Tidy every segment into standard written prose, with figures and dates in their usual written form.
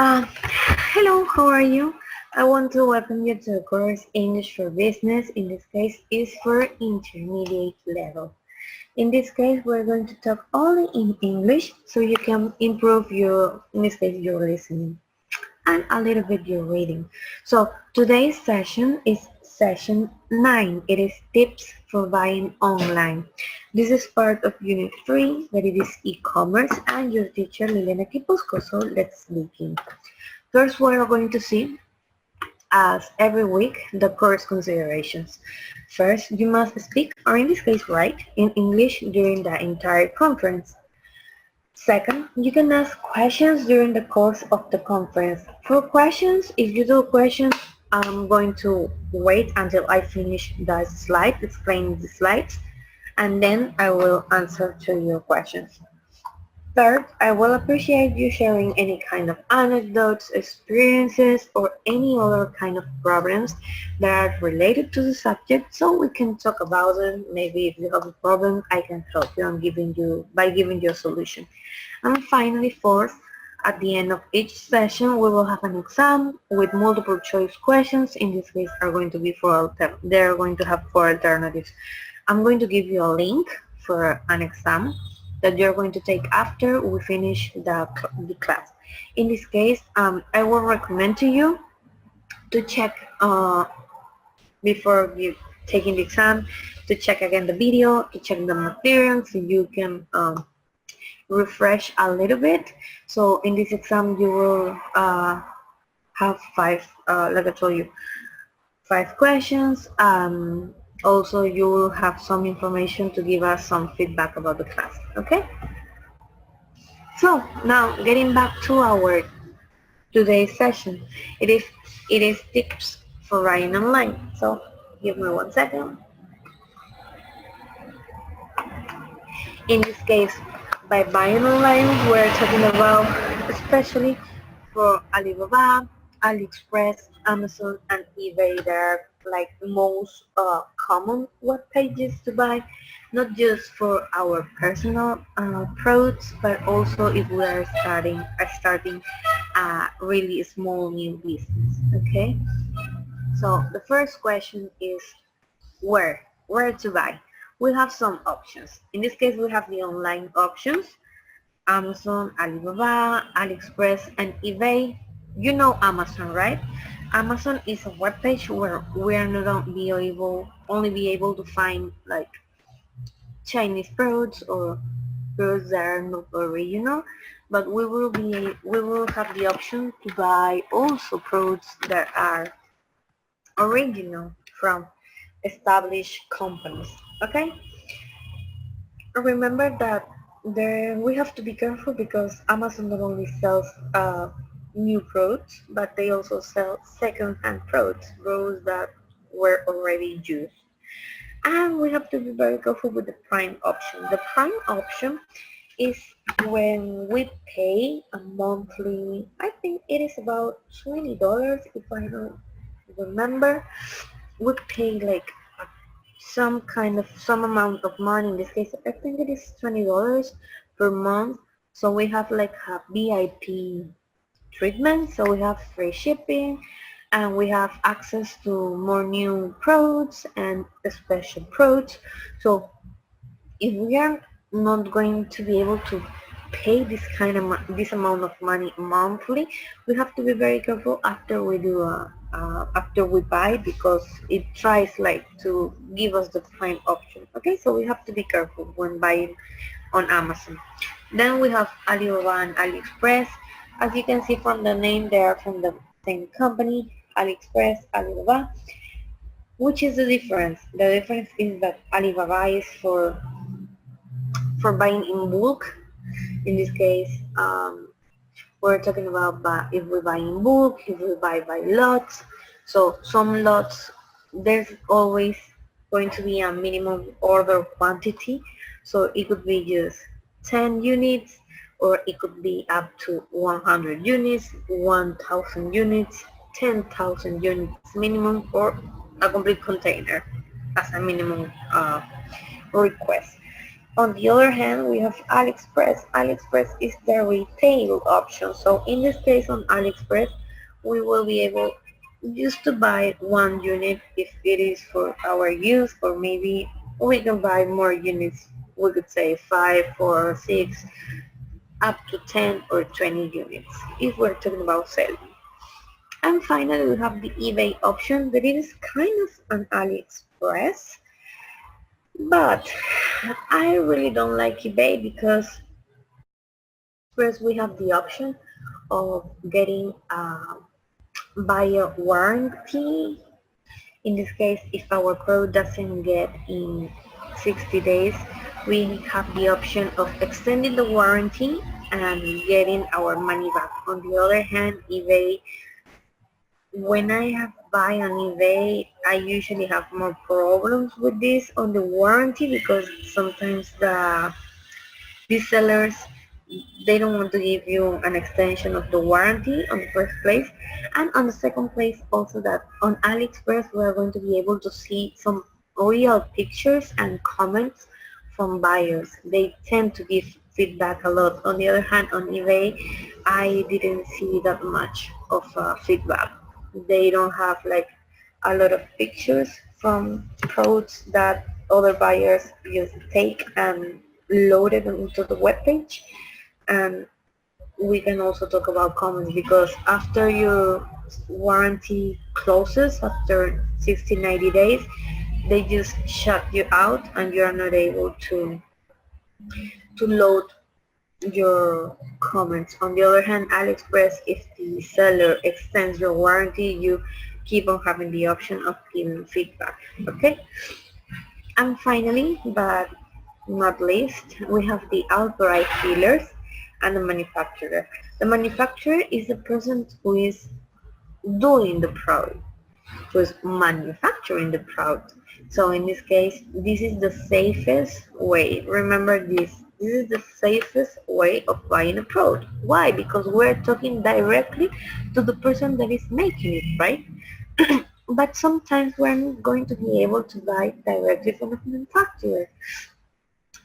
Hello, how are you? I want to welcome you to the course English for Business. In this case, is for intermediate level. In this case, we're going to talk only in English so you can improve in this case, your listening and a little bit your reading. So today's session is session 9. It is tips for buying online. This is part of unit 3, that it is e-commerce, and your teacher Liliana Kipusco. So let's begin. First, we are going to see, as every week, the course considerations. First, you must speak, or in this case write, in English during the entire conference. Second, you can ask questions during the course of the conference. For questions, if you do questions, I'm going to wait until I finish the slide, explaining the slides, and then I will answer to your questions. Third, I will appreciate you sharing any kind of anecdotes, experiences, or any other kind of problems that are related to the subject so we can talk about them. Maybe if you have a problem, I can help you by giving you a solution. And finally, fourth, at the end of each session, we will have an exam with multiple choice questions. In this case, they are going to have 4 alternatives. I'm going to give you a link for an exam that you're going to take after we finish the class. In this case, I will recommend to you to check before you taking the exam, to check again the video, to check the material so you can refresh a little bit. So in this exam you will have 5, like I told you, 5 questions. Also, you will have some information to give us some feedback about the class, okay? So now getting back to our today's session, it is tips for writing online. So give me 1 second. In this case, by buying online, we're talking about especially for Alibaba, AliExpress, Amazon, and eBay. They're like most common web pages to buy, not just for our personal products, but also if we are starting a really small new business. Okay. So the first question is where to buy. We have some options. In this case, we have the online options: Amazon, Alibaba, AliExpress, and eBay. You know Amazon, right? Amazon is a web page where we are not only be able to find like Chinese products or products that are not original, but we will have the option to buy also products that are original from established companies. Okay, remember that we have to be careful because Amazon not only sells new products, but they also sell second-hand products that were already used. And we have to be very careful with the prime option. The prime option is when we pay a monthly, I think it is about $20 if I don't remember. We pay like some amount of money. In this case, I think it is $20 per month. So we have like a VIP treatment. So we have free shipping, and we have access to more new products and special products. So if we are not going to be able to pay this amount of money monthly, we have to be very careful after we buy, because it tries like to give us the prime option. Okay, so we have to be careful when buying on Amazon. Then we have Alibaba and AliExpress. As you can see from the name, they are from the same company, AliExpress, Alibaba. Which is the difference? The difference is that Alibaba is for buying in bulk. In this case, we're talking about if we buy in bulk, if we buy by lots. So some lots, there's always going to be a minimum order quantity. So it could be just 10 units, or it could be up to 100 units, 1,000 units, 10,000 units minimum, or a complete container as a minimum request. On the other hand, we have AliExpress. AliExpress is the retail option. So in this case on AliExpress, we will be able just to buy one unit if it is for our use, or maybe we can buy more units. We could say 5 or 6, up to 10 or 20 units if we're talking about selling. And finally, we have the eBay option that is kind of an AliExpress, but I really don't like eBay because first we have the option of getting a buyer warranty. In this case, if our product doesn't get in 60 days, we have the option of extending the warranty and getting our money back. On the other hand, eBay, when I have buy on eBay, I usually have more problems with this on the warranty because sometimes these sellers, they don't want to give you an extension of the warranty on the first place, and on the second place also that on AliExpress we are going to be able to see some real pictures and comments from buyers. They tend to give feedback a lot. On the other hand, on eBay, I didn't see that much of feedback. They don't have like a lot of pictures from products that other buyers just take and load it into the web page. And we can also talk about comments because after your warranty closes after 60, 90 days, they just shut you out and you are not able to load your comments. On the other hand, AliExpress, if the seller extends your warranty, you keep on having the option of giving feedback. Okay? And finally, but not least, we have the authorized dealers and the manufacturer. The manufacturer is the person who is doing the product, who's manufacturing the product. So in this case, this is the safest way. Remember this. This is the safest way of buying a product. Why? Because we're talking directly to the person that is making it, right? But sometimes we're not going to be able to buy directly from the manufacturer.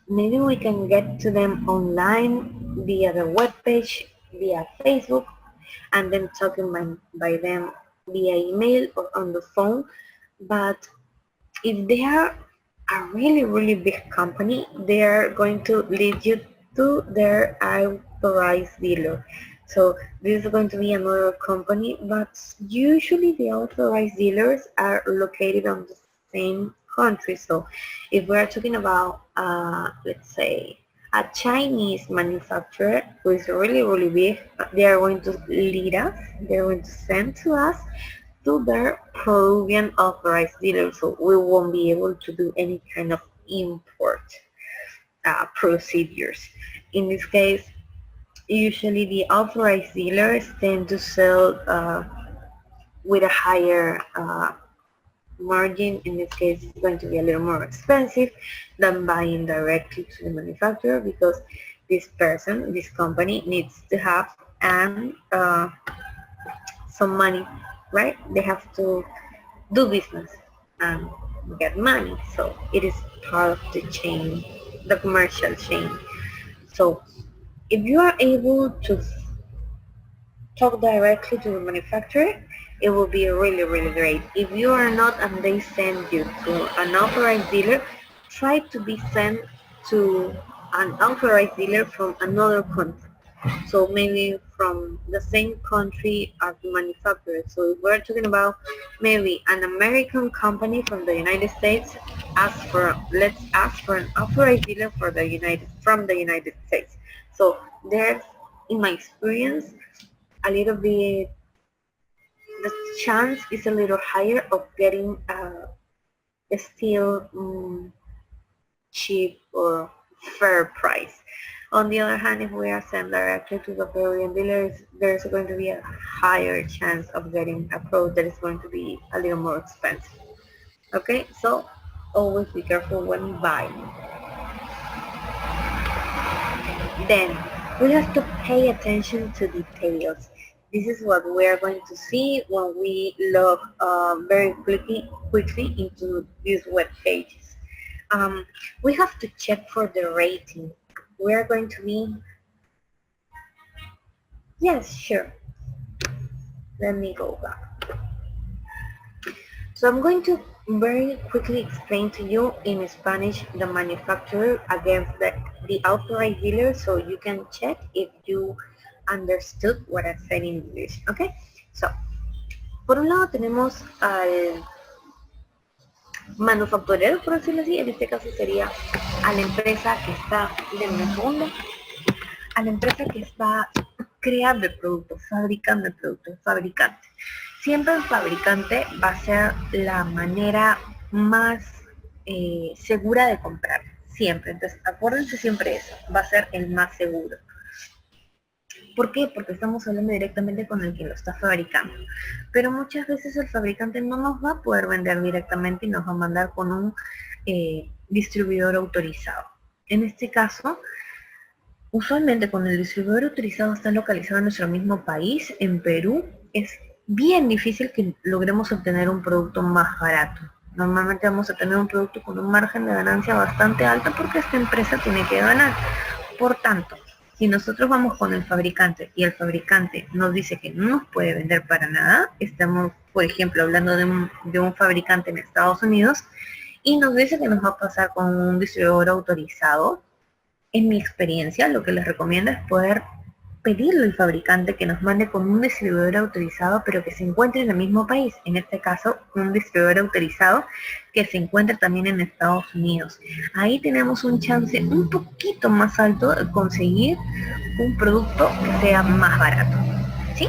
Maybe we can get to them online via the webpage, via Facebook, and then talking by them via email or on the phone. But if they are a really, really big company, they are going to lead you to their authorized dealer. So this is going to be another company, but usually the authorized dealers are located on the same country. So if we're talking about, let's say, a Chinese manufacturer who is really, really big, they are going to lead us, they're going to send to us to their Peruvian authorized dealer, so we won't be able to do any kind of import procedures. In this case, usually the authorized dealers tend to sell with a higher margin. In this case, it's going to be a little more expensive than buying directly to the manufacturer because this person, this company needs to have some money, right? They have to do business and get money. So it is part of the chain, the commercial chain. So if you are able to talk directly to the manufacturer, it will be really, really great. If you are not and they send you to an authorized dealer, try to be sent to an authorized dealer from another country. So maybe from the same country as the manufacturer. So if we're talking about maybe an American company from the United States, let's ask for an authorized dealer from the United States. So there's, in my experience, a little bit, the chance is a little higher of getting a still cheap or fair price. On the other hand, if we are sent directly to the Peruvian dealers, there's going to be a higher chance of getting a product that is going to be a little more expensive. Okay, so always be careful when buying. Then we have to pay attention to details. This is what we are going to see when we log very quickly into these web pages. we have to check for the rating. We are going to be, yes, sure. Let me go back. So I'm going to very quickly explain to you in Spanish the manufacturer against the authorized dealer, so you can check if you understood what I said in English. Okay, so por un lado tenemos al manufacturero, por decirlo así. En este caso sería a la empresa que está, denme un segundo, a la empresa que está creando el producto, fabricando el producto, el fabricante. Siempre el fabricante va a ser la manera más segura de comprar, siempre. Entonces, acuérdense siempre eso, va a ser el más seguro. ¿Por qué? Porque estamos hablando directamente con el que lo está fabricando. Pero muchas veces el fabricante no nos va a poder vender directamente y nos va a mandar con un distribuidor autorizado. En este caso, usualmente cuando el distribuidor autorizado está localizado en nuestro mismo país, en Perú, es bien difícil que logremos obtener un producto más barato. Normalmente vamos a tener un producto con un margen de ganancia bastante alto porque esta empresa tiene que ganar. Por tanto, si nosotros vamos con el fabricante y el fabricante nos dice que no nos puede vender para nada, estamos, por ejemplo, hablando de un fabricante en Estados Unidos y nos dice que nos va a pasar con un distribuidor autorizado, en mi experiencia lo que les recomiendo es poder pedirle al fabricante que nos mande con un distribuidor autorizado, pero que se encuentre en el mismo país. En este caso, un distribuidor autorizado que se encuentre también en Estados Unidos. Ahí tenemos un chance un poquito más alto de conseguir un producto que sea más barato. ¿Sí?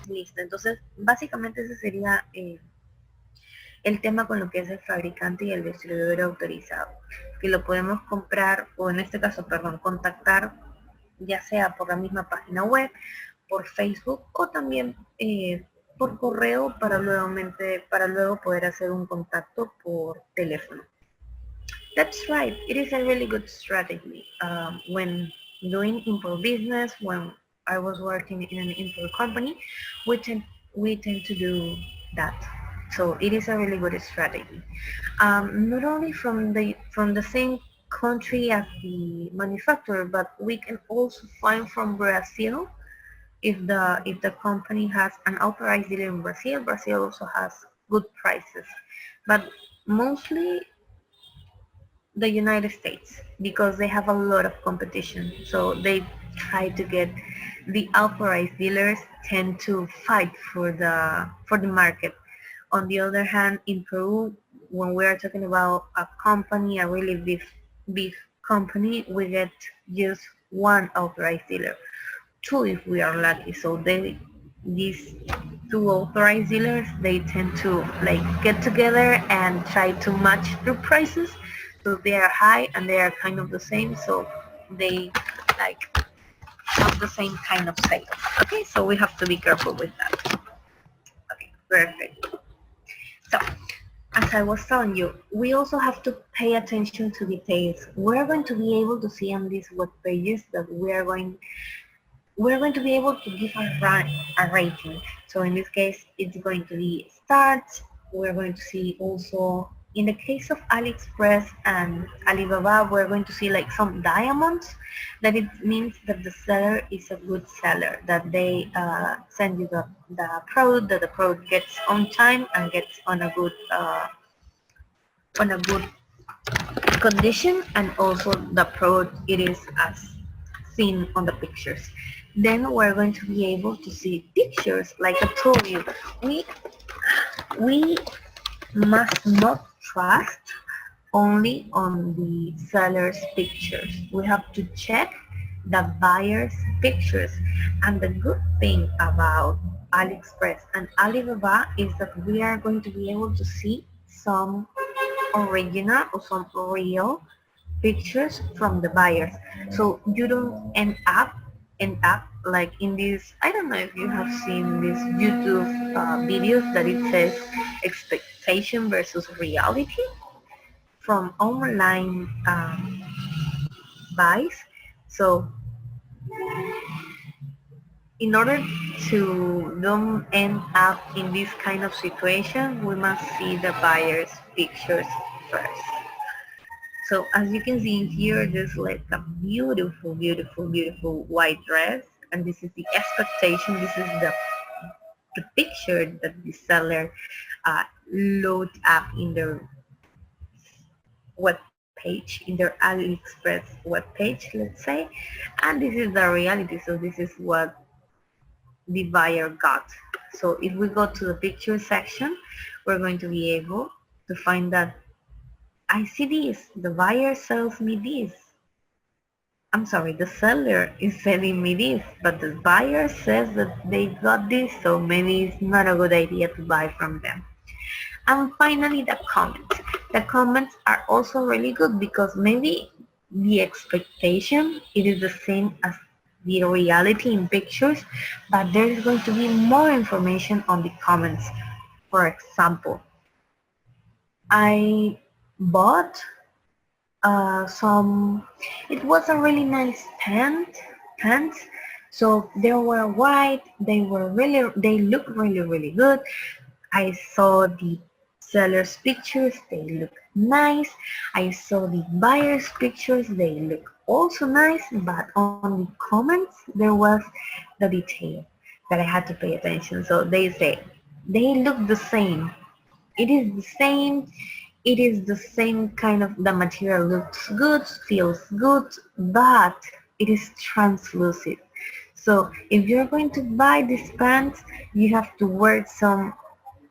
Listo. Entonces, básicamente ese sería el tema con lo que es el fabricante y el distribuidor autorizado, que lo podemos comprar, o en este caso, perdón, contactar ya sea por la misma página web, por Facebook o también por correo para luego poder hacer un contacto por teléfono. That's right, it is a really good strategy. When doing import business, when I was working in an import company, we tend to do that. So it is a really good strategy. Not only from the same country as the manufacturer, but we can also find from Brazil if the company has an authorized dealer in Brazil. Brazil also has good prices, but mostly the United States because they have a lot of competition. So they try to get the authorized dealers tend to fight for the market. On the other hand, in Peru, when we are talking about a company, a really big company, we get just one authorized dealer, two if we are lucky. So these two authorized dealers, they tend to like get together and try to match their prices. So they are high and they are kind of the same. So they like have the same kind of sales. Okay, so we have to be careful with that. Okay, perfect. So, as I was telling you, we also have to pay attention to details. We're going to be able to see on these web pages that we're going to be able to give a rating. So in this case, it's going to be start. We're going to see also, in the case of AliExpress and Alibaba, we're going to see like some diamonds, that it means that the seller is a good seller, that they send you the product, that the product gets on time and gets on a good condition, and also the product it is as seen on the pictures. Then we're going to be able to see pictures. Like I told you, we must not trust only on the seller's pictures. We have to check the buyer's pictures. And the good thing about AliExpress and Alibaba is that we are going to be able to see some original or some real pictures from the buyers. So you don't end up like in this, I don't know if you have seen these YouTube videos that it says expectation versus reality from online buys. So in order to don't end up in this kind of situation, we must see the buyer's pictures first. So as you can see in here, there's like a beautiful, beautiful, beautiful white dress. And this is the expectation. This is the picture that the seller load up in their web page, in their AliExpress web page, let's say. And this is the reality. So this is what the buyer got. So if we go to the picture section, we're going to be able to find that I see this, the buyer sells me this. I'm sorry, the seller is selling me this, but the buyer says that they got this, so maybe it's not a good idea to buy from them. And finally, the comments. The comments are also really good because maybe the expectation, it is the same as the reality in pictures, but there is going to be more information on the comments. For example, I bought it was a really nice pants. So they were white, they look really good. I saw the seller's pictures, they look nice. I saw the buyer's pictures, they look also nice, but on the comments there was the detail that I had to pay attention. So they say they look the same. It is the same. It is the same kind of, the material looks good, feels good, but it is translucent. So if you're going to buy these pants, you have to wear some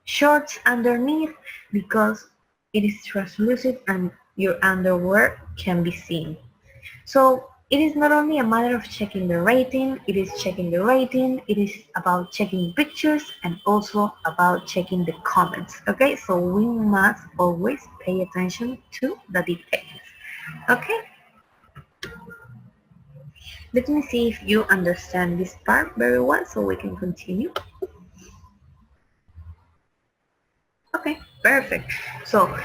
shorts underneath because it is translucent and your underwear can be seen. So it is not only a matter of checking the rating, it is checking the rating, it is about checking pictures and also about checking the comments. Okay, so we must always pay attention to the details. Okay, let me see if you understand this part very well so we can continue. Okay, perfect. So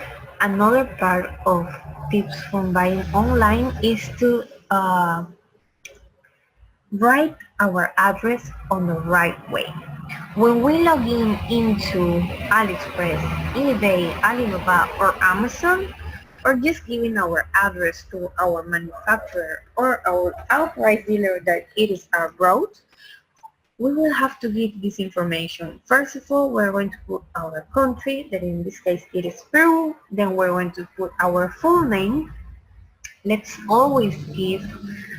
another part of tips from buying online is to write our address on the right way. When we log in into AliExpress, eBay, Alibaba or Amazon, or just giving our address to our manufacturer or our outright dealer that it is our route, we will have to give this information. First of all, we're going to put our country, that in this case it is Peru. Then we're going to put our full name. Let's always give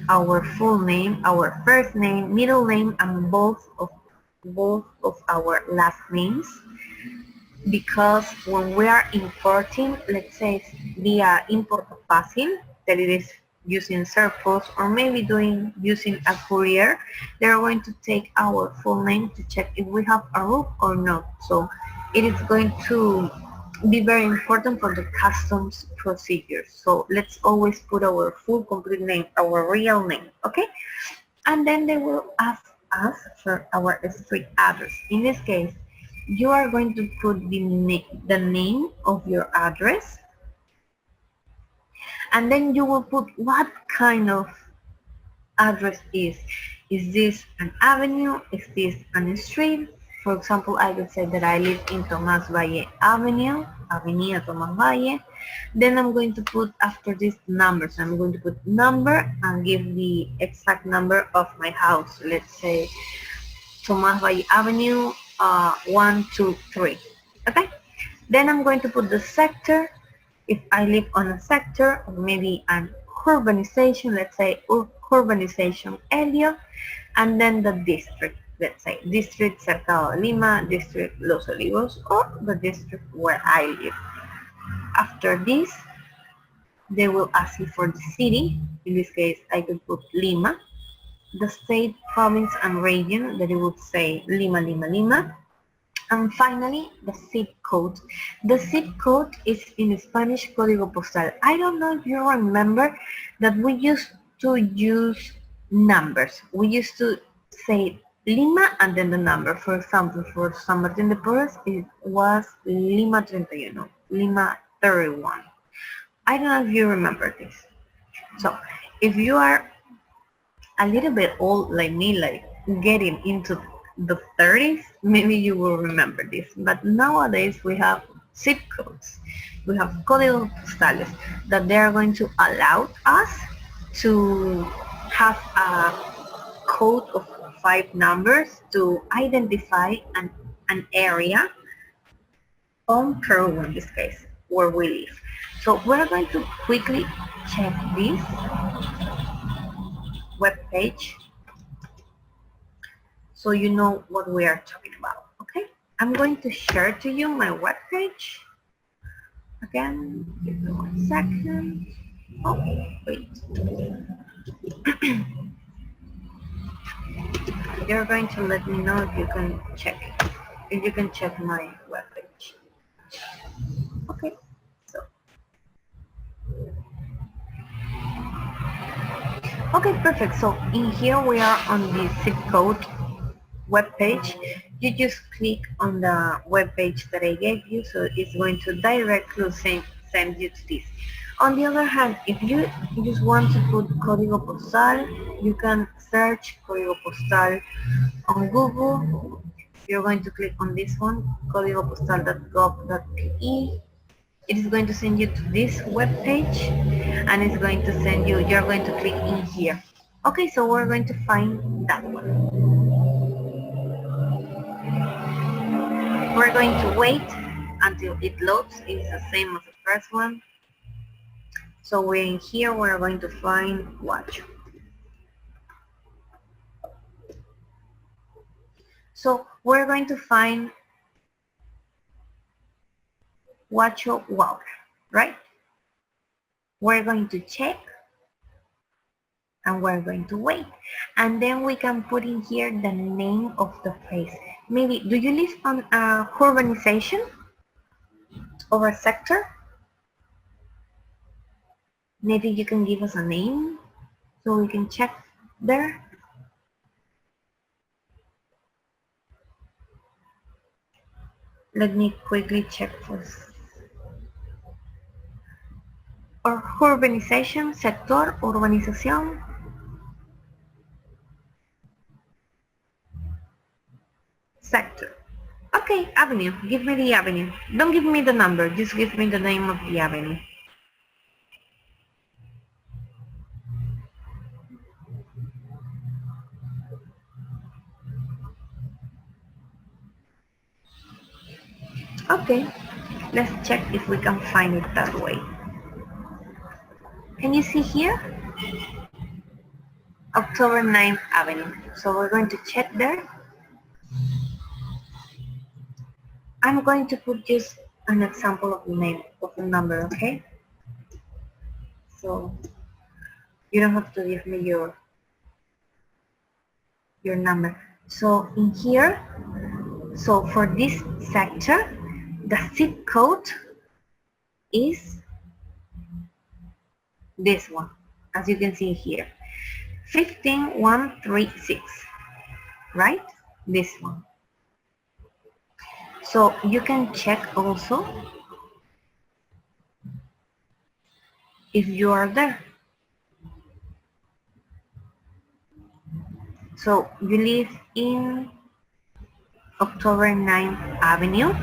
our full name, our first name, middle name, and both of our last names. Because when we are importing, let's say via import fácil, that it is using Surplus or maybe using a courier, they're going to take our full name to check if we have a roof or not. So it is going to be very important for the customs procedures. So let's always put our full complete name, our real name, okay? And then they will ask us for our street address. In this case, you are going to put the name of your address, and then you will put what kind of address is. Is this an avenue? Is this a street? For example, I would say that I live in Tomás Valle Avenue, Avenida Tomás Valle. Then I'm going to put after this numbers. I'm going to put number and give the exact number of my house. Let's say Tomás Valle Avenue 123. Okay. Then I'm going to put the sector. If I live on a sector or maybe an urbanization, let's say urbanization area, and then the district, let's say district Cercado de Lima, district Los Olivos, or the district where I live. After this, they will ask you for the city. In this case, I could put Lima. The state, province, and region, that it would say Lima, Lima, Lima. And finally, the zip code. The zip code is in Spanish Código Postal. I don't know if you remember that we used to use numbers. We used to say Lima and then the number. For example, for San Martín de Porres, it was Lima 31, Lima 31. I don't know if you remember this. So, if you are a little bit old like me, like getting into the 30s, maybe you will remember this. But nowadays we have zip codes. We have códigos postales that they are going to allow us to have a code of 5 numbers to identify an area on Peru in this case, where we live. So we're going to quickly check this web page so you know what we are talking about, okay? I'm going to share to you my web page. Again, give me 1 second. Oh, wait. You're going to let me know if you can check it. If you can check my web page. Okay, so. Okay, perfect. So in here we are on the zip code web page. You just click on the web page that I gave you, so it's going to directly send you to this. On the other hand, if you just want to put código postal, you can search código postal on Google. You're going to click on this one, códigopostal.gov.pe. It is going to send you to this web page, and it's going to send you, you're going to click in here. Okay, so we're going to find that one. We're going to wait until it loads. It's the same as the first one. So we're in here, we're going to find watch. So we're going to find Huacho Water, right? We're going to check and we're going to wait. And then we can put in here the name of the place. Maybe, do you live on a urbanization or a sector? Maybe you can give us a name so we can check there. Let me quickly check first. Or urbanization, sector, urbanización. Sector. Okay, avenue. Give me the avenue. Don't give me the number, just give me the name of the avenue. Okay, let's check if we can find it that way. Can you see here? October 9th Avenue. So we're going to check there. I'm going to put just an example of the name of the number, okay? So you don't have to give me your number. So in here, so for this sector, the zip code is this one, as you can see here, 15136, right? This one. So you can check also if you are there. So you live in October 9th Avenue,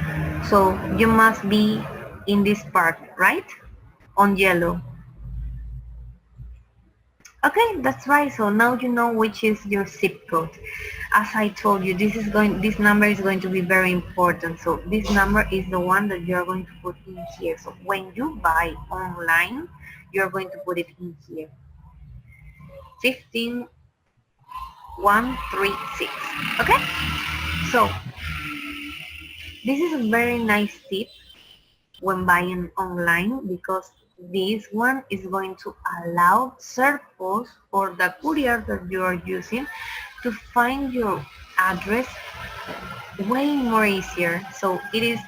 so you must be in this part, right? On yellow. Okay, that's right. So now you know which is your zip code. As I told you, this number is going to be very important. So this number is the one that you're going to put in here. So when you buy online, you're going to put it in here. 15136. Okay? So this is a very nice tip when buying online, because this one is going to allow Serpos or the courier that you are using to find your address way more easier. So it is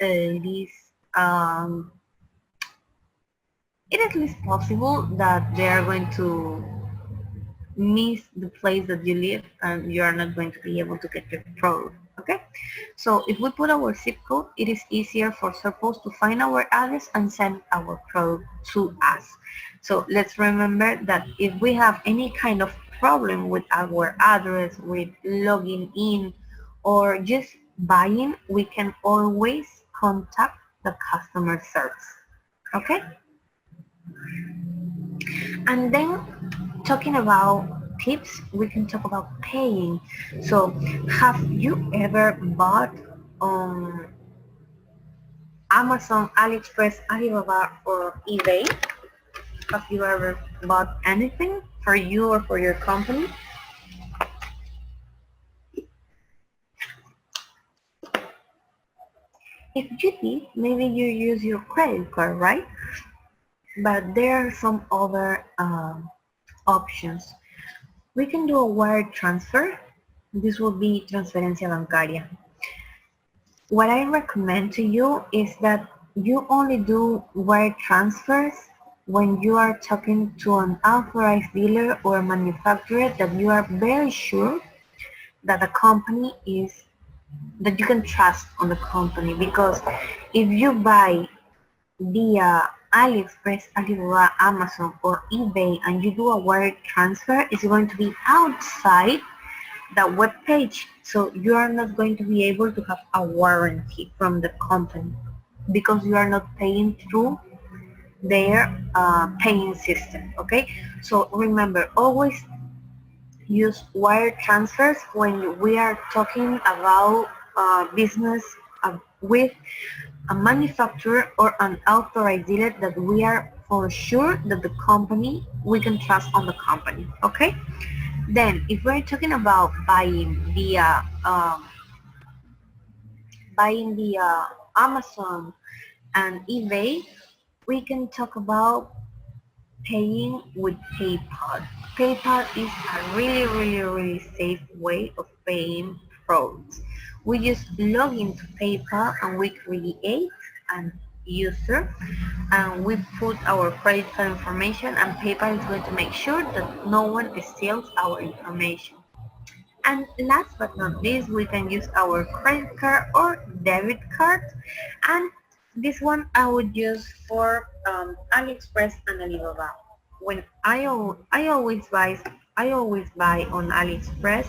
at least possible that they are going to miss the place that you live and you are not going to be able to get your product. Okay, so if we put our zip code, it is easier for Serpos to find our address and send our product to us. So let's remember that if we have any kind of problem with our address, with logging in, or just buying, we can always contact the customer service. Okay? And then talking about tips, we can talk about paying. So have you ever bought on Amazon, AliExpress, Alibaba, or eBay? Have you ever bought anything for you or for your company? If you did, maybe you use your credit card, right? But there are some other options. We can do a wire transfer. This will be transferencia bancaria. What I recommend to you is that you only do wire transfers when you are talking to an authorized dealer or manufacturer that you are very sure that the company is, that you can trust on the company, because if you buy via AliExpress, Alibaba, Amazon, or eBay and you do a wire transfer, it's going to be outside the web page, so you are not going to be able to have a warranty from the company because you are not paying through their paying system. Okay, so remember, always use wire transfers when we are talking about business with a manufacturer or an authorized dealer that we are for sure that the company, we can trust on the company. Okay, then if we're talking about buying via Amazon and eBay, we can talk about paying with PayPal. PayPal is a really safe way of paying frauds. We just log into PayPal and we create an user and we put our credit card information, and PayPal is going to make sure that no one steals our information. And last but not least, we can use our credit card or debit card, and this one I would use for AliExpress and Alibaba. When I always buy on AliExpress.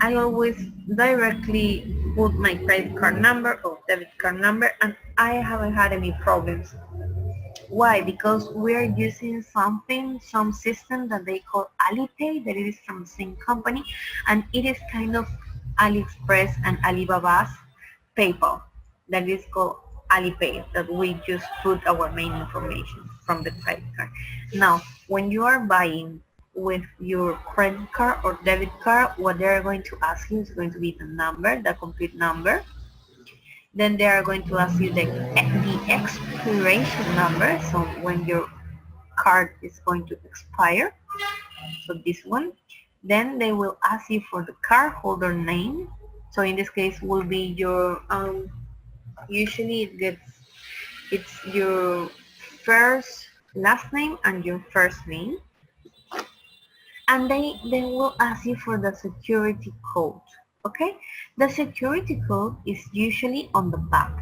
I always directly put my credit card number or debit card number, and I haven't had any problems. Why? Because we are using some system that they call Alipay, that it is from the same company, and it is kind of AliExpress and Alibaba's PayPal, that is called Alipay, that we just put our main information from the credit card. Now, when you are buying with your credit card or debit card, what they are going to ask you is going to be the number, the complete number. Then they are going to ask you the expiration number, so when your card is going to expire, so this one. Then they will ask you for the card holder name, so in this case will be your usually it's your first last name and your first name, and they will ask you for the security code. Okay, the security code is usually on the back,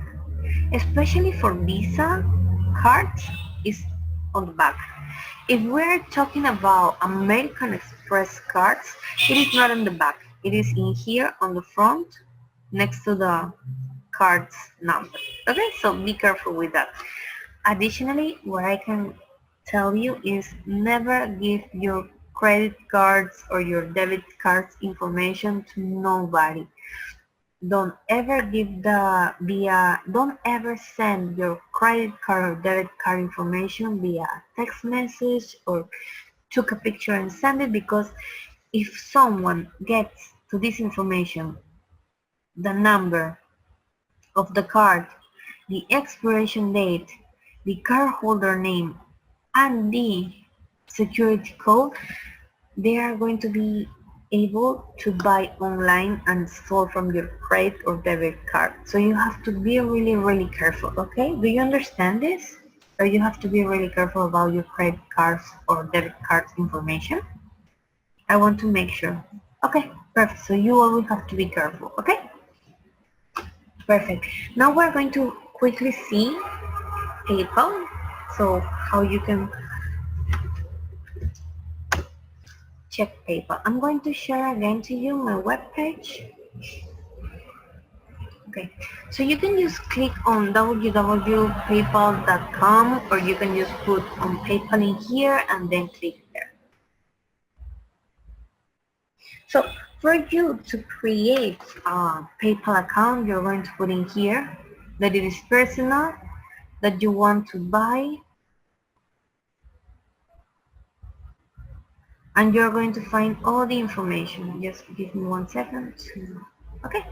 especially for Visa cards, is on the back. If we're talking about American Express cards, it is not on the back. It is in here on the front next to the card's number. Okay, so be careful with that. Additionally, what I can tell you is never give your credit cards or your debit cards information to nobody. Don't ever don't ever send your credit card or debit card information via text message or took a picture and send it, because if someone gets to this information, the number of the card, the expiration date, the card holder name, and the security code, they are going to be able to buy online and steal from your credit or debit card. So you have to be really careful, okay? Do you understand this? Or you have to be really careful about your credit cards or debit cards information? I want to make sure. Okay, perfect. So you always have to be careful, okay? Perfect. Now we're going to quickly see PayPal, so how you can check PayPal. I'm going to share again to you my webpage. Okay, so you can just click on www.paypal.com, or you can just put on PayPal in here and then click there. So for you to create a PayPal account, you're going to put in here that it is personal, that you want to buy, and you're going to find all the information. Just give me 1 second. Okay,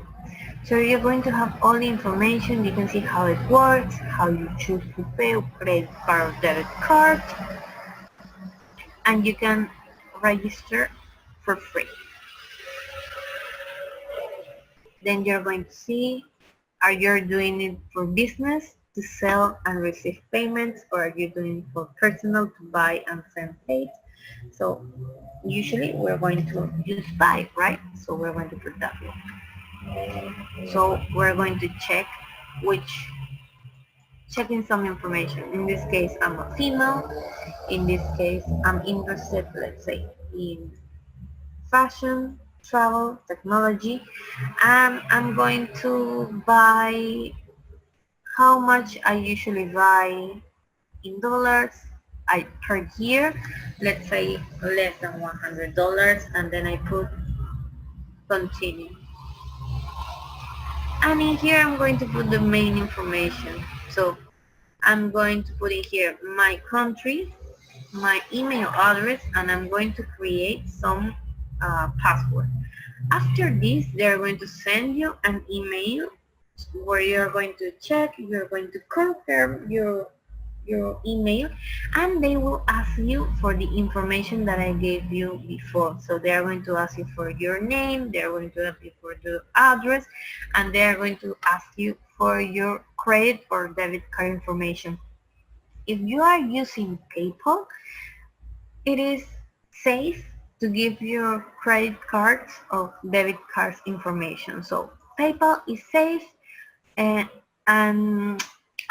so you're going to have all the information. You can see how it works, how you choose to pay, credit card or debit card, and you can register for free. Then you're going to see, are you doing it for business to sell and receive payments, or are you doing it for personal to buy and send paid? So usually we're going to use buy, right? So we're going to put that one. So we're going to checking some information. In this case, I'm a female. In this case, I'm interested, let's say, in fashion, travel, technology, and I'm going to buy how much I usually buy in dollars per year. Let's say less than $100, and then I put continue. And in here I'm going to put the main information. So I'm going to put in here my country, my email address, and I'm going to create some password. After this, they're going to send you an email where you're going to check, you're going to confirm your email, and they will ask you for the information that I gave you before. So they are going to ask you for your name, they are going to ask you for the address, and they are going to ask you for your credit or debit card information. If you are using PayPal, it is safe to give your credit cards or debit cards information. So PayPal is safe, and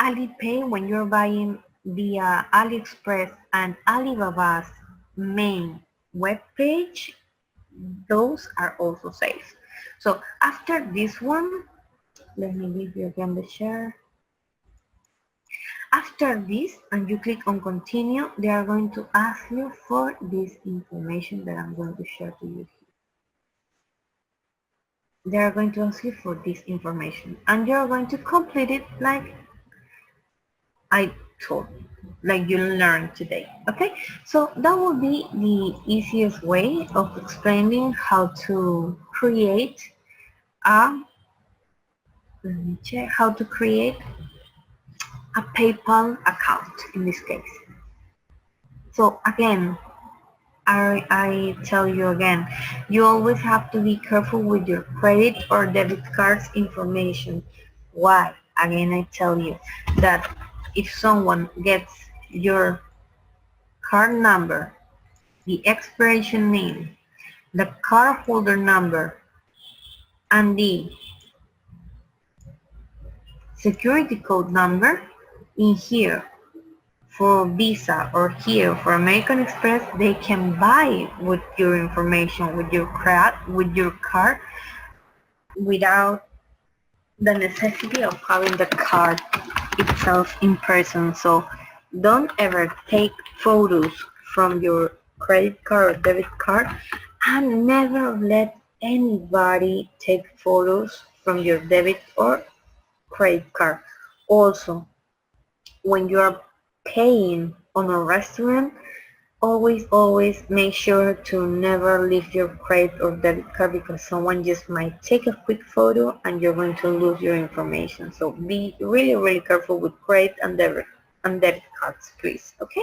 Alipay, when you're buying via AliExpress and Alibaba's main web page, those are also safe. So after this one, let me give you again the share. After this, and you click on continue, they are going to ask you for this information that I'm going to share to you here. They are going to ask you for this information, and you're going to complete it like I told you, like you learned today. Okay, so that will be the easiest way of explaining how to create a, let me check, how to create a PayPal account in this case. So again, I tell you again, you always have to be careful with your credit or debit cards information. Why? Again, I tell you that if someone gets your card number, the expiration name, the cardholder number, and the security code number in here for Visa or here for American Express, they can buy with your information, with your card, without the necessity of having the card itself in person. So don't ever take photos from your credit card or debit card, and never let anybody take photos from your debit or credit card. Also, when you are paying on a restaurant, always make sure to never leave your credit or debit card, because someone just might take a quick photo and you're going to lose your information. So be really careful with credit and debit cards, please. Okay,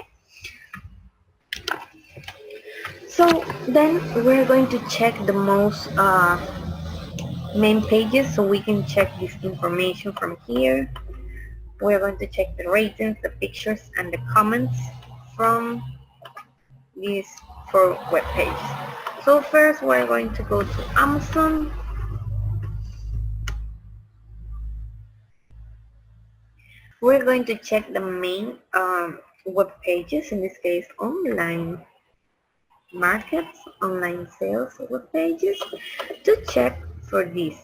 so then we're going to check the most main pages, so we can check this information from here. We're going to check the ratings, the pictures, and the comments from these 4 web pages. So first we're going to go to Amazon. We're going to check the main web pages, in this case online markets, online sales web pages, to check for these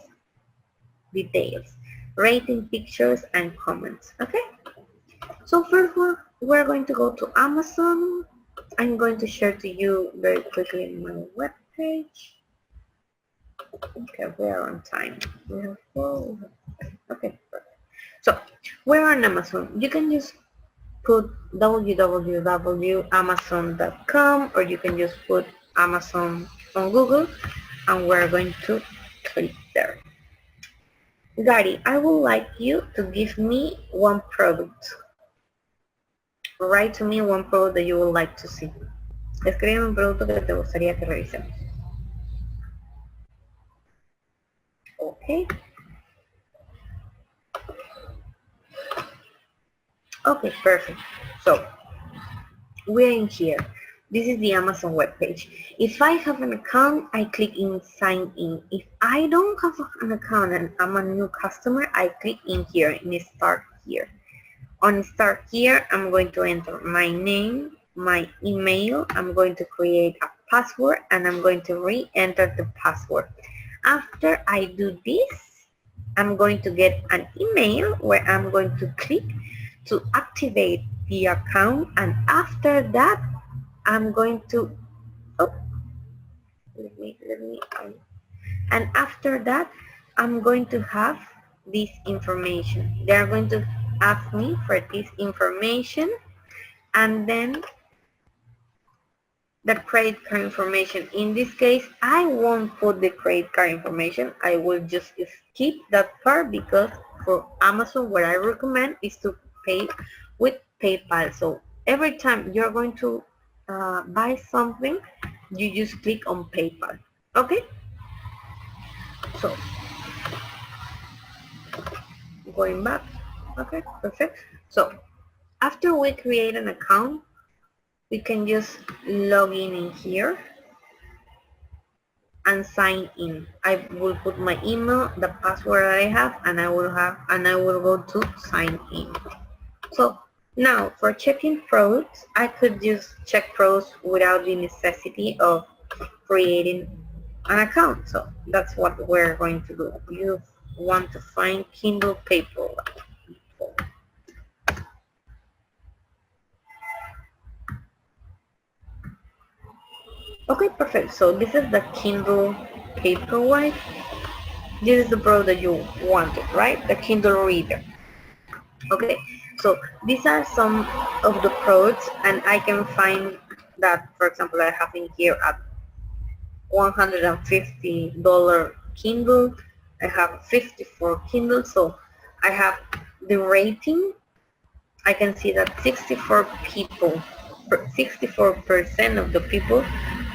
details. rating, pictures, and comments. Okay, so first we're going to go to Amazon. I'm going to share to you very quickly my web page. Okay, we are on time. We have four. Okay, perfect. So we're on Amazon. You can just put www.amazon.com, or you can just put Amazon on Google, and we're going to click there. Gary, I would like you to give me one product. Write to me one product that you would like to see. Escribe un producto que te gustaría que revisemos. Okay. Okay, perfect. So we're in here. This is the Amazon webpage. If I have an account, I click in sign in. If I don't have an account and I'm a new customer, I click in here in start here. On start here, I'm going to enter my name, my email. I'm going to create a password, and I'm going to re-enter the password. After I do this, I'm going to get an email where I'm going to click to activate the account, and after that I'm going to and after that I'm going to have this information. They're going to ask me for this information, and then the credit card information. In this case, I won't put the credit card information. I will just skip that part, because for Amazon what I recommend is to pay with PayPal. So every time you're going to buy something, you just click on PayPal. Okay, so going back. Okay, perfect. So after we create an account, we can just log in here and sign in. I will put my email, the password I have, and I will go to sign in. So now for checking products, I could just check products without the necessity of creating an account. So that's what we're going to do. You want to find Kindle paperback. Okay, perfect. So this is the Kindle Paperwhite. This is the product that you wanted, right? The Kindle Reader. Okay, so these are some of the products, and I can find that, for example, I have in here at $150 Kindle. I have 54 Kindle, so I have the rating. I can see that 64% of the people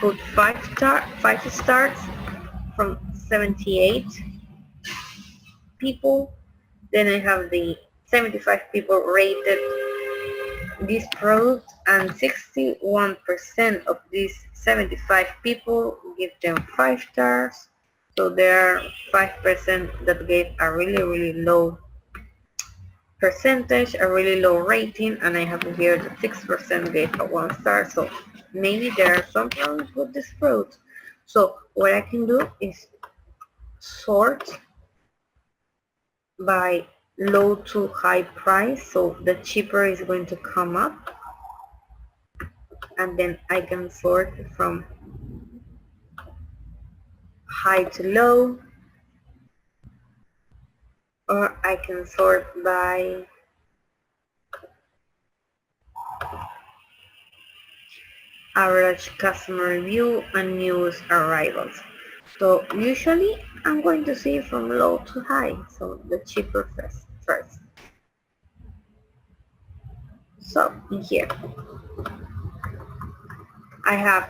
put 5 stars from 78 people. Then I have the 75 people rated this product, and 61% of these 75 people give them 5 stars. So there are 5% that gave a really low percentage, a really low rating, and I have here that 6% gave a 1 star. So maybe there are some problems with this product. So what I can do is sort by low to high price, so the cheaper is going to come up, and then I can sort from high to low, or I can sort by average customer review and news arrivals. So usually I'm going to see from low to high, so the cheaper first. So in here I have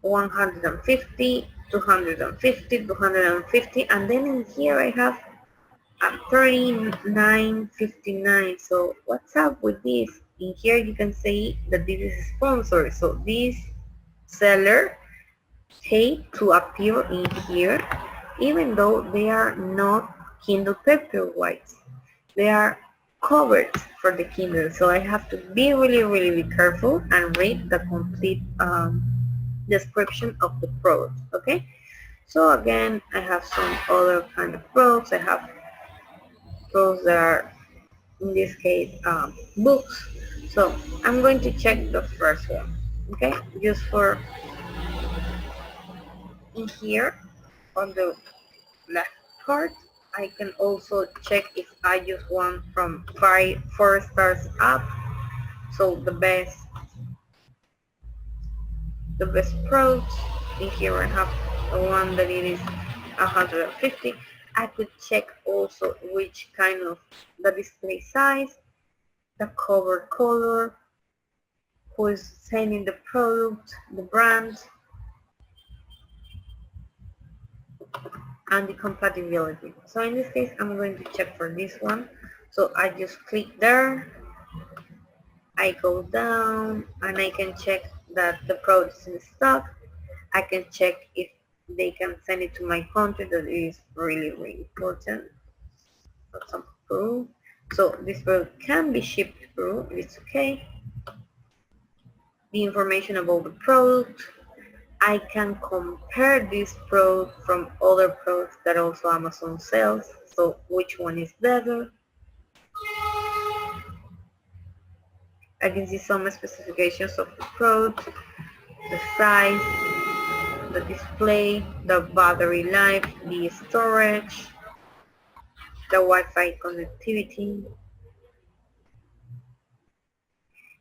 150, 250, 250, and then in here I have 39.59. So what's up with this? In here you can see that this is sponsored. So this seller paid to appear in here, even though they are not Kindle Paperwhites. They are covered for the Kindle. So I have to be really careful and read the complete description of the product. Okay. So again, I have some other kind of products. I have products that are, in this case, books. So I'm going to check the first one, okay, just for in here on the left part. I can also check if I just want from 4 stars up, so the best products. In here I have the one that it is 150. I could check also which kind of the display size, the cover color, who is selling the product, the brand, and the compatibility. So in this case, I'm going to check for this one. So I just click there, I go down, and I can check that the product is in stock. I can check if they can send it to my country. That is really, really important. For example, Peru. So this product can be shipped to Peru. It's okay. The information about the product. I can compare this product from other products that also Amazon sells. So which one is better? I can see some specifications of the product, the size, the display, the battery life, the storage, the Wi-Fi connectivity.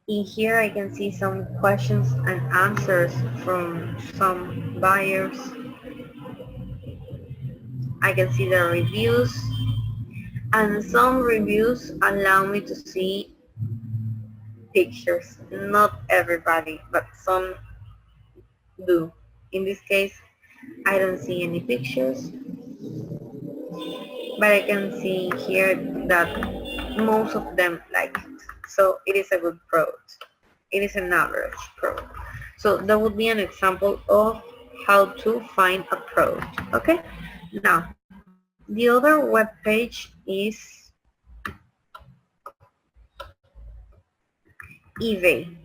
In here I can see some questions and answers from some buyers. I can see the reviews, and some reviews allow me to see pictures. Not everybody, but some do. In this case, I don't see any pictures, but I can see here that most of them like it. So it is a good product. It is an average product. So that would be an example of how to find a product. Okay. Now, the other web page is eBay.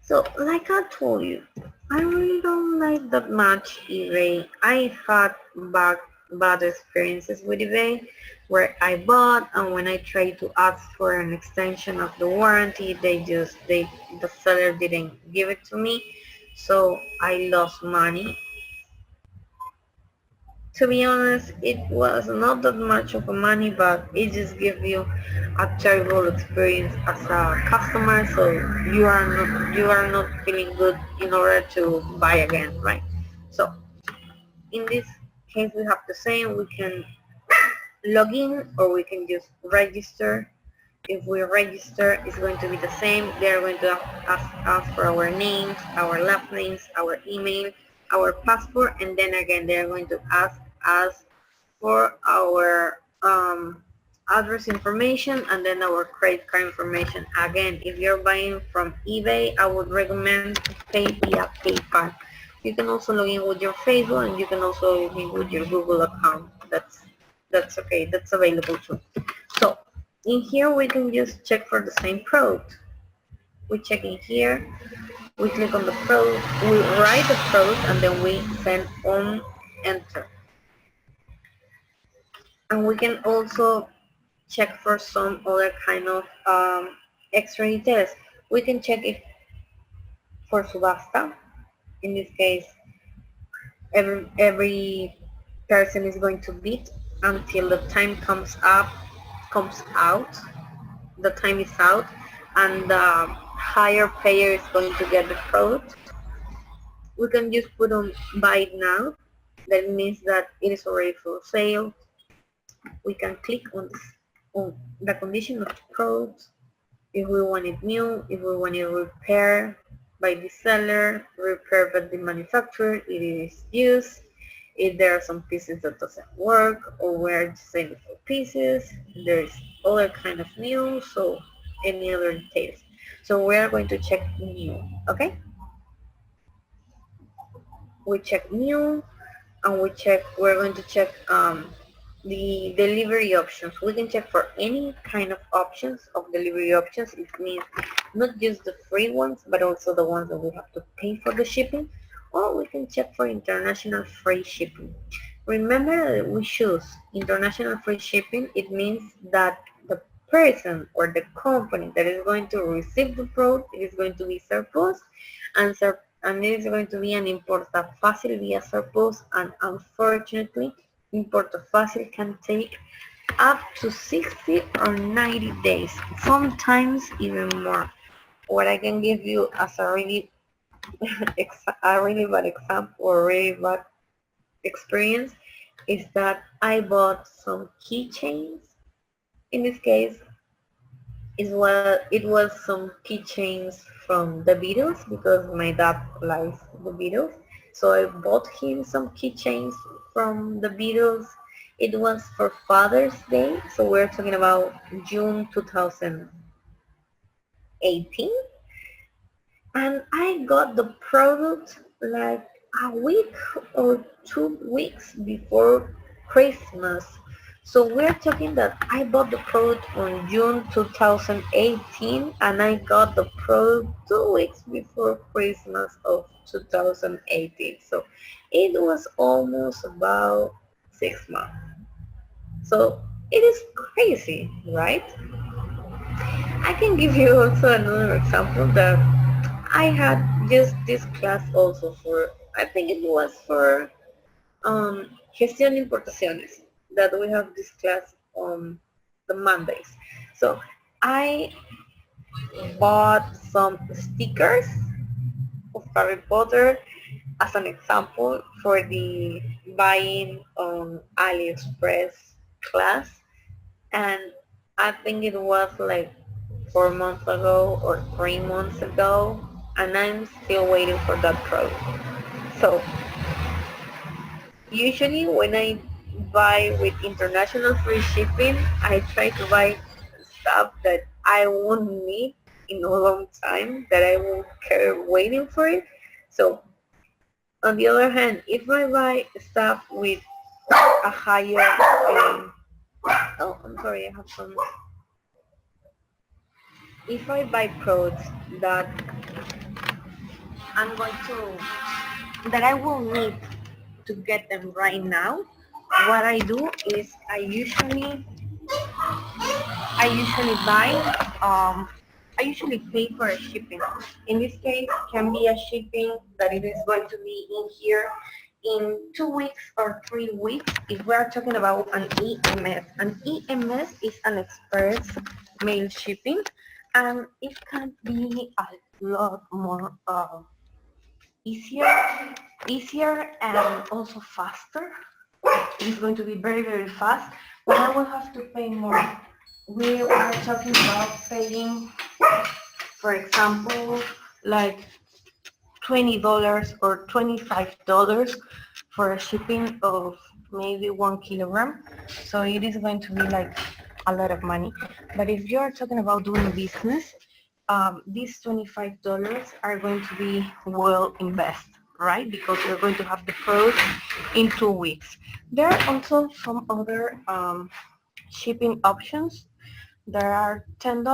So, like I told you, I really don't like that much eBay. I had bad experiences with eBay where I bought, and when I tried to ask for an extension of the warranty, the seller didn't give it to me, so I lost money. To be honest, it was not that much of a money, but it just gives you a terrible experience as a customer, so you are not feeling good in order to buy again, right? So in this case, we have the same. We can log in, or we can just register. If we register, it's going to be the same. They're going to ask us for our names, our last names, our email, our passport, and then again they're going to ask us for our address information, and then our credit card information. Again, if you're buying from eBay, I would recommend to pay via PayPal. You can also log in with your Facebook, and you can also log in with your Google account. That's okay. That's available too. So in here we can just check for the same product. We check in here, we click on the product, we write the product, and then we send on enter. And we can also check for some other kind of extra details. We can check if for subasta, in this case, every person is going to bid until the time comes out, the time is out, and the higher payer is going to get the product. We can just put on buy it now. That means that it is already for sale. We can click on the condition of the product, if we want it new, if we want it repaired by the seller, repaired by the manufacturer, it is used, if there are some pieces that doesn't work, or we're selling for pieces, there's other kind of new, so any other details. So we're going to check new, okay? We check new, and we're going to check the delivery options. We can check for any kind of options of delivery options. It means not just the free ones, but also the ones that we have to pay for the shipping, or we can check for international free shipping. remember that we choose international free shipping. It means that the person or the company that is going to receive the product, it is going to be surplus, and it is going to be an importa fácil via surplus, and unfortunately importa fácil can take up to 60 or 90 days, sometimes even more. What I can give you as a really a really bad example or really bad experience is that I bought some keychains. In this case, it was some keychains from the Beatles because my dad likes the Beatles. So I bought him some keychains from the Beatles. It was for Father's Day, so we're talking about June 2018. And I got the product like a week or 2 weeks before Christmas. So we're talking that I bought the product on June 2018 and I got the product 2 weeks before Christmas of 2018. So it was almost about 6 months. So it is crazy, right? I can give you also another example that I had just this class also for, I think it was for gestión de importaciones, that we have this class on the Mondays. So I bought some stickers of Harry Potter as an example for the buying on AliExpress class, and I think it was like 4 months ago or 3 months ago, and I'm still waiting for that product. So usually when I buy with international free shipping, I try to buy stuff that I won't need in a long time, that I won't care waiting for it. So on the other hand, if I buy stuff with a higher, oh, I'm sorry, I have some. If I buy products that I'm going that I will need to get them right now, what I do is I usually pay for a shipping. In this case, can be a shipping that it is going to be in here in 2 weeks or 3 weeks. If we are talking about an EMS is an express mail shipping, and it can be a lot more easier and also faster. It's going to be very, very fast, but I will have to pay more. We are talking about paying, for example, like $20 or $25 for a shipping of maybe 1 kilogram. So it is going to be like a lot of money. But if you are talking about doing business, these $25 are going to be well invested, right? Because you're going to have the product in 2 weeks. There are also some other shipping options. There are $10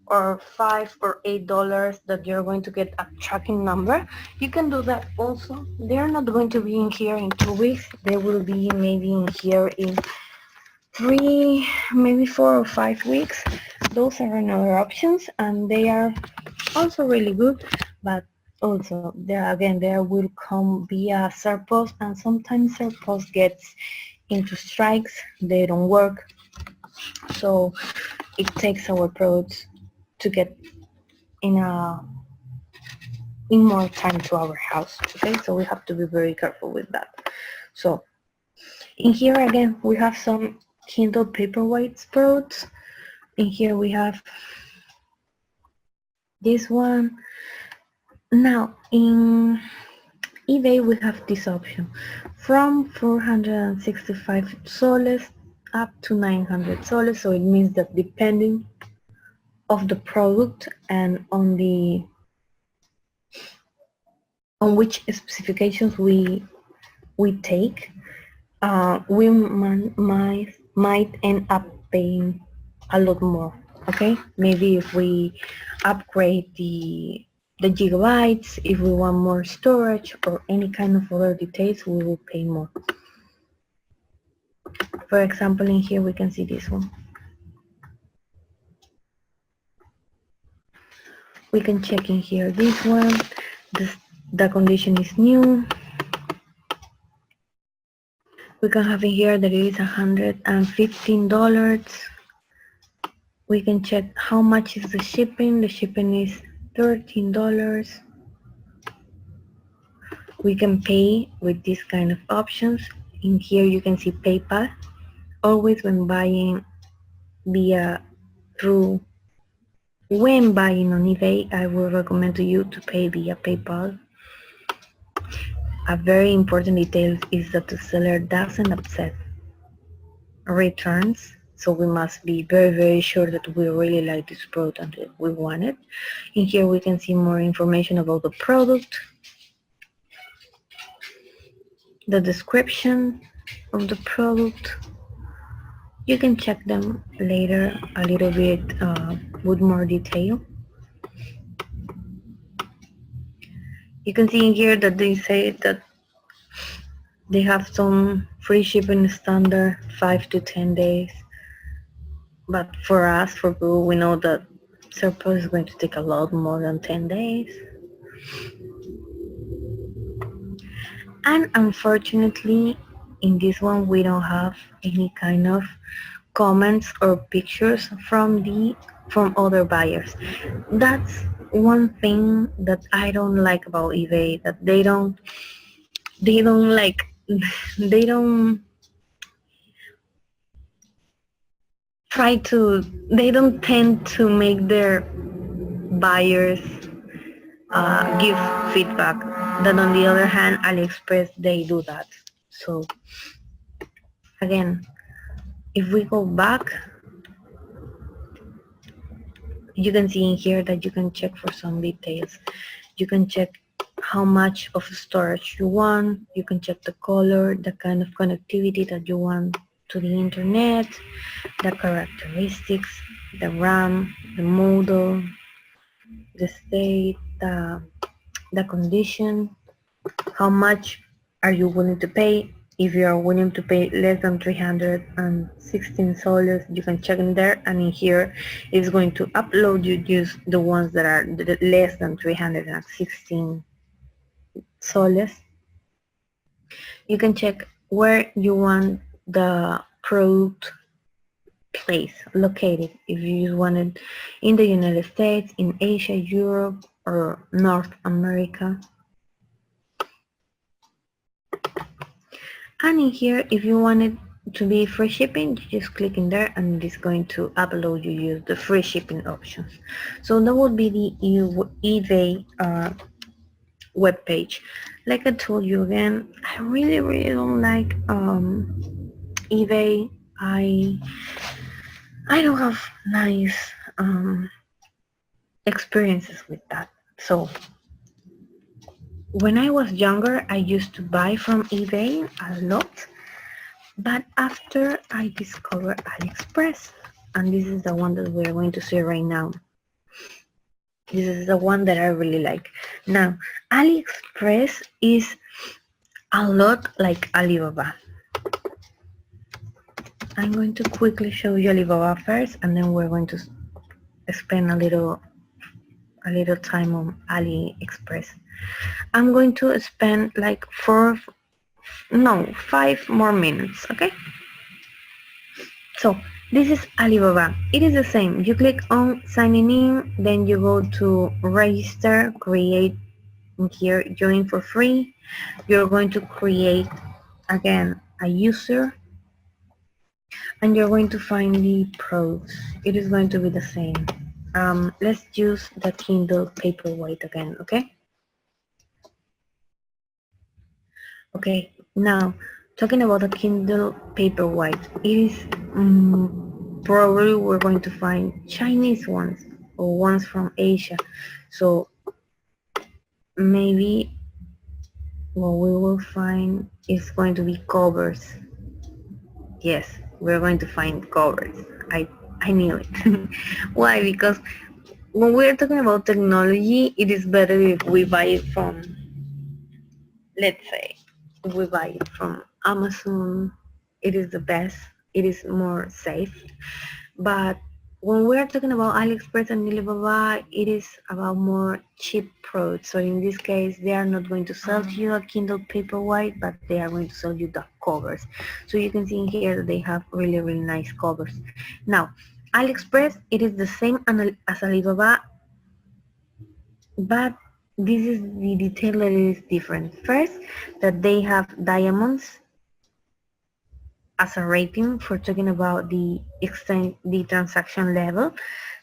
or $5 or $8 that you're going to get a tracking number. You can do that also. They're not going to be in here in 2 weeks. They will be maybe in here in 3, maybe 4 or 5 weeks. Those are another options, and they are also really good, but also there will come via surplus, and sometimes surplus gets into strikes. They don't work, so it takes our products to get in more time to our house. Okay, so we have to be very careful with that. So in here again we have some Kindle Paperweight products. In here we have this one. Now in eBay we have this option from 465 soles up to 900 soles. So it means that depending of the product and on which specifications we take, we might end up paying a lot more. Okay, maybe if we upgrade the gigabytes, if we want more storage or any kind of other details, we will pay more. For example, in here we can see this one. We can check in here this one. The condition is new. We can have in here that it is $115. We can check how much is the shipping. The shipping is $13. We can pay with this kind of options. In here you can see PayPal. Always when buying when buying on eBay, I will recommend to you to pay via PayPal. A very important detail is that the seller doesn't accept returns, so we must be very sure that we really like this product and that we want it. In here we can see more information about the product, the description of the product. You can check them later a little bit with more detail. You can see in here that they say that they have some free shipping standard 5 to 10 days. But for us, for Google, we know that surplus is going to take a lot more than 10 days. And unfortunately, in this one, we don't have any kind of comments or pictures from other buyers. That's one thing that I don't like about eBay, that they don't they don't tend to make their buyers give feedback. That on the other hand, AliExpress, they do that. So again, if we go back, you can see in here that you can check for some details. You can check how much of storage you want. You can check the color, the kind of connectivity that you want to the internet, the characteristics, the RAM, the model, the state, the condition, how much are you willing to pay. If you are willing to pay less than 316 soles, you can check in there, and in here it's going to upload you just the ones that are less than 316 soles. You can check where you want the product place located, if you just want it in the United States, in Asia, Europe, or North America. And in here, if you want it to be free shipping, you just click in there and it's going to upload you use the free shipping options. So that would be the eBay web page. Like I told you again, I really don't like eBay. I don't have nice experiences with that. So when I was younger, I used to buy from eBay a lot, but after I discovered AliExpress, and this is the one that we're going to see right now. This is the one that I really like. Now, AliExpress is a lot like Alibaba. I'm going to quickly show you Alibaba first, and then we're going to spend a little time on AliExpress. I'm going to spend like 5 more minutes, okay? So this is Alibaba. It is the same. You click on signing in, then you go to register, create here, join for free. You're going to create again a user, and you're going to find the products. It is going to be the same. Let's use the Kindle Paperwhite again, okay? Okay, now talking about the Kindle Paperwhite, it is probably we're going to find Chinese ones or ones from Asia. So maybe what we will find is going to be covers. Yes, we're going to find covers. I knew it. Why? Because when we're talking about technology, it is better if we buy it from, let's say, we buy it from Amazon, it is the best, it is more safe. But when we're talking about AliExpress and Alibaba, it is about more cheap products. So in this case, they are not going to sell you a Kindle Paperwhite, but they are going to sell you the covers. So you can see in here that they have really, really nice covers. Now, AliExpress, it is the same as Alibaba, but this is the detail that is different. First, that they have diamonds as a rating for talking about the extent, the transaction level.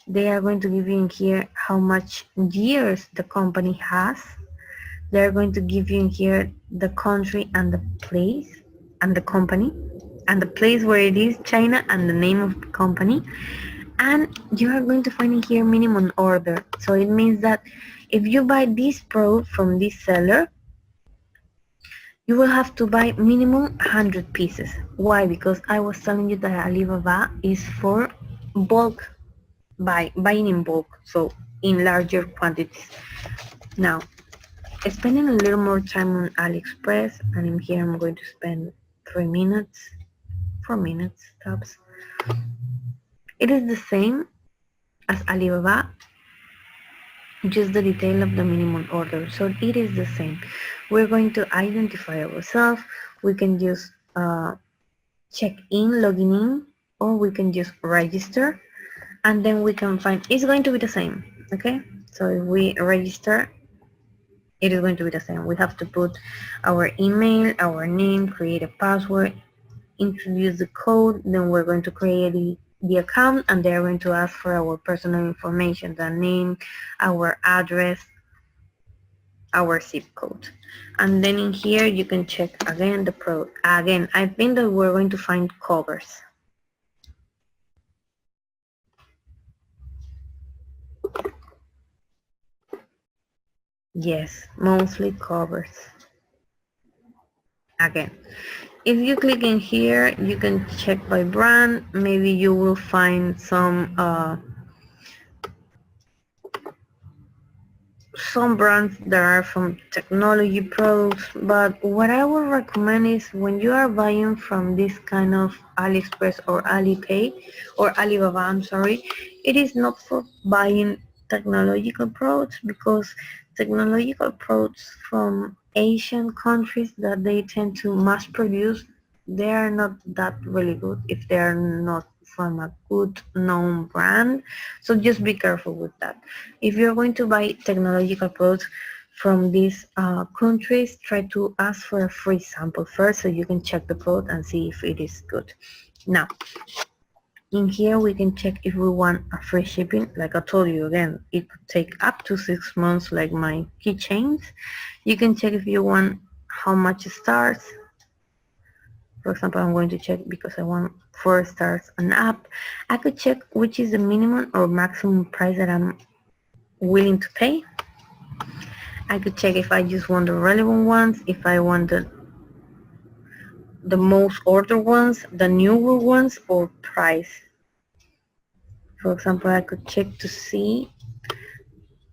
They are going to give you in here how much years the company has. They're going to give you in here the country and the place and the company and the place where it is, China, and the name of the company. And you are going to find in here minimum order. So it means that if you buy this product from this seller, you will have to buy minimum 100 pieces. Why? Because I was telling you that Alibaba is for bulk buying in bulk, so in larger quantities. Now, spending a little more time on AliExpress, and in here I'm going to spend 3 minutes, 4 minutes tops. It is the same as Alibaba, just the detail of the minimum order. So it is the same. We're going to identify ourselves. We can just check in, logging in, or we can just register, and then we can find, it's going to be the same, okay? So if we register, it is going to be the same. We have to put our email, our name, create a password, introduce the code, then we're going to create the account, and they're going to ask for our personal information, the name, our address, our zip code. And then in here you can check again the product. Again, I think that we're going to find covers. Yes, mostly covers. Again, if you click in here, you can check by brand. Maybe you will find some brands that are from technology products, but what I would recommend is when you are buying from this kind of AliExpress or Alipay or Alibaba, I'm sorry, it is not for buying technological products, because technological products from Asian countries that they tend to mass produce, they are not that really good if they are not from a good known brand. So just be careful with that. If you're going to buy technological products from these countries, try to ask for a free sample first so you can check the product and see if it is good. Now, in here we can check if we want a free shipping. Like I told you again, it could take up to 6 months, like my keychains. You can check if you want how much stars. For example, I'm going to check because I want 4 stars and up. I could check which is the minimum or maximum price that I'm willing to pay. I could check if I just want the relevant ones, if I want the most ordered ones, the newer ones, or price. For example, I could check to see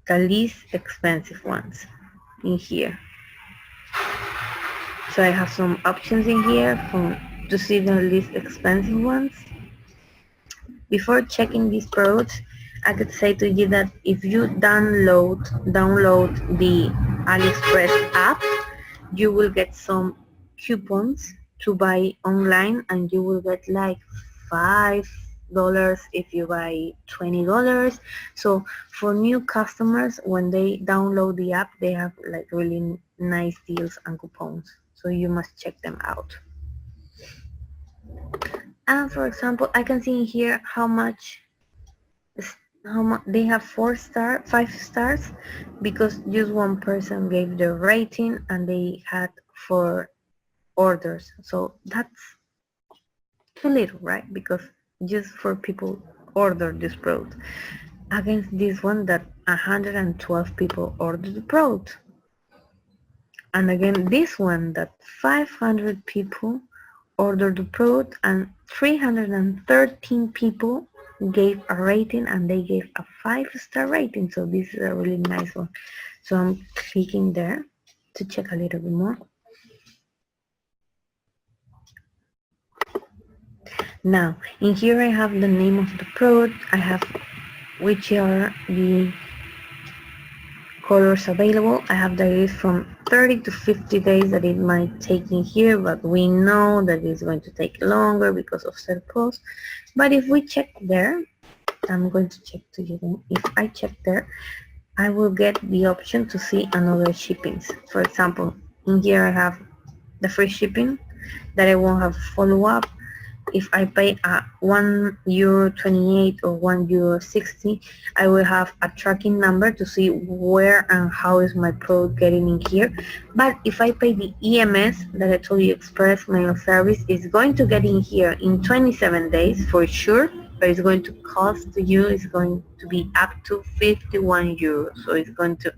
the least expensive ones in here. So I have some options in here to see the least expensive ones. Before checking these products, I could say to you that if you download the AliExpress app, you will get some coupons to buy online, and you will get like $5 if you buy $20. So for new customers, when they download the app, they have like really nice deals and coupons. So you must check them out. And for example, I can see in here how much they have 5 stars, because just one person gave the rating and they had 4 orders. So that's too little, right? Because just 4 people ordered this product against this one that 112 people ordered the product. And again, this one that 500 people ordered the product and 313 people gave a rating, and they gave a 5-star rating. So this is a really nice one. So I'm clicking there to check a little bit more. Now, in here I have the name of the product, I have which are the colors available. I have that it is from 30 to 50 days that it might take in here, but we know that it's going to take longer because of cell pulse. But if we check there, I'm going to check to you then. If I check there, I will get the option to see another shippings. For example, in here I have the free shipping that I won't have follow-up. If I pay €1.28 or €1.60, I will have a tracking number to see where and how is my product getting in here. But if I pay the EMS that I told you, Express Mail Service, is going to get in here in 27 days for sure, but it's going to cost you, it's going to be up to €51. So it's going to,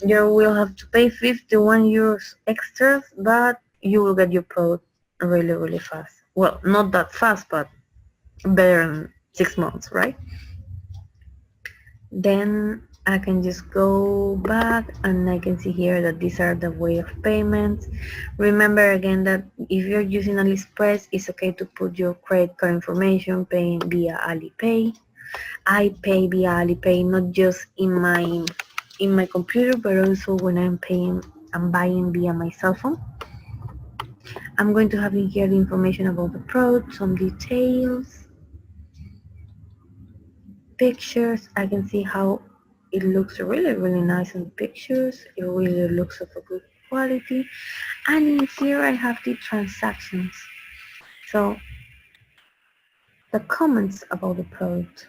you will have to pay €51 extras, but you will get your product really, really fast. Well, not that fast, but better than 6 months, right? Then I can just go back and I can see here that these are the way of payments. Remember again that if you're using AliExpress, it's okay to put your credit card information paying via Alipay. I pay via Alipay not just in my computer, but also when I'm buying via my cell phone. I'm going to have in here the information about the product, some details, pictures. I can see how it looks really, really nice in the pictures. It really looks of a good quality. And in here I have the transactions. So the comments about the product.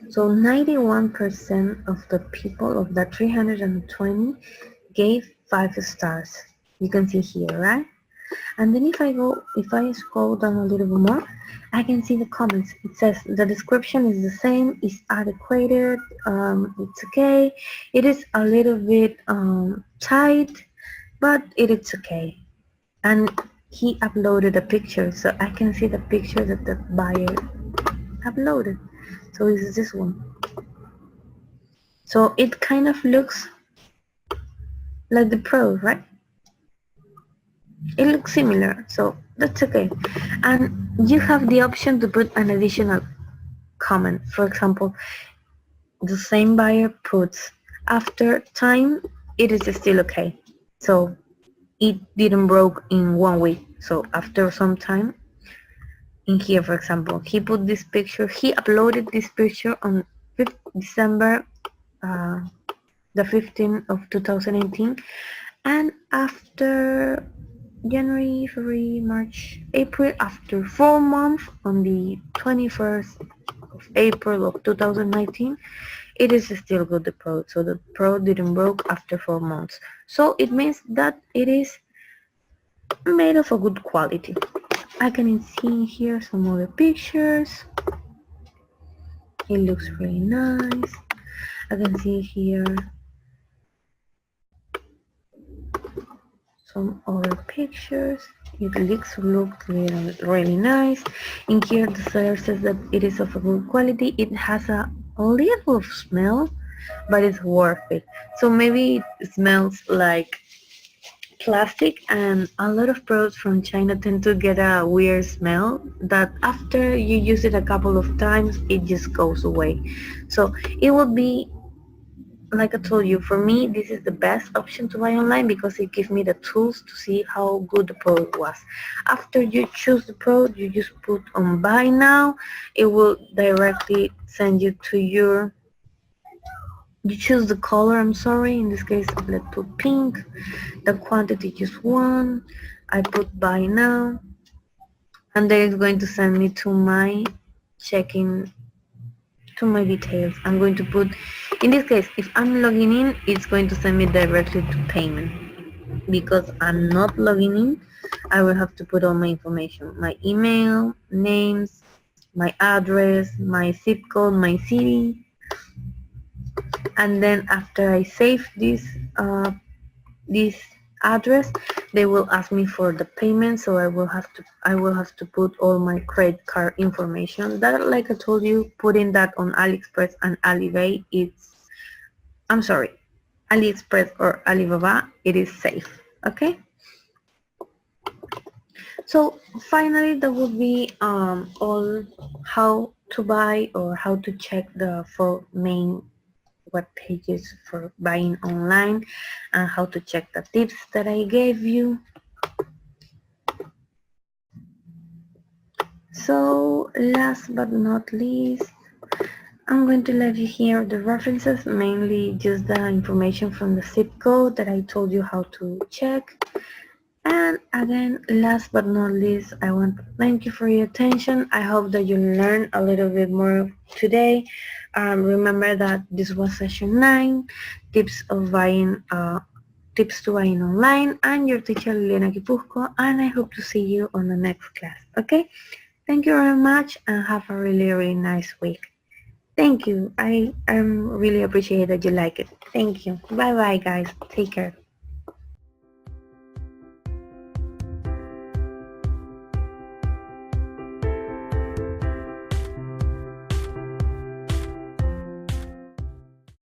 So 91% of the people of the 320 gave 5 stars. You can see here, right? And then if I scroll down a little bit more, I can see the comments. It says the description is the same, it's adequate, it's okay. It is a little bit tight, but it is okay. And he uploaded a picture, so I can see the picture that the buyer uploaded. So it's this one. So it kind of looks like the Pro, right? It looks similar, so that's okay. And you have the option to put an additional comment. For example, the same buyer puts, after time, it is still okay. So it didn't broke in 1 week. So after some time, in here, for example, he put this picture, he uploaded this picture on 5th December, the 15th of 2018, and after January, February, March, April, after 4 months, on the 21st of April of 2019, it is still good, the product. So the product didn't broke after 4 months. So it means that it is made of a good quality. I can see here some other pictures. It looks really nice. I can see here some other pictures. It looks really, really nice. In here the seller says that it is of a good quality. It has a little smell, but it's worth it. So maybe it smells like plastic, and a lot of products from China tend to get a weird smell that after you use it a couple of times it just goes away. So it would be, like I told you, for me this is the best option to buy online because it gives me the tools to see how good the product was. After you choose the product, you just put on buy now. It will directly send you to your, you choose the color, I'm sorry, in this case let's put pink, the quantity just 1, I put buy now, and then it's going to send me to my checking, to my details. I'm going to put, in this case, if I'm logging in, it's going to send me directly to payment. Because I'm not logging in, I will have to put all my information, my email, names, my address, my zip code, my city, and then after I save this address, they will ask me for the payment, so I will have to put all my credit card information. That, like I told you, putting that on AliExpress and Alibaba, AliExpress or Alibaba, it is safe. Okay. So finally, that would be all how to buy or how to check the four main web pages for buying online and how to check the tips that I gave you. So last but not least, I'm going to let you hear the references, mainly just the information from the zip code that I told you how to check. And again, last but not least, I want to thank you for your attention. I hope that you learned a little bit more today. Remember that this was session 9, tips to buying online, and your teacher Liliana Kipusco, and I hope to see you on the next class. Okay? Thank you very much and have a really, really nice week. Thank you. I really appreciate that you like it. Thank you. Bye bye guys. Take care.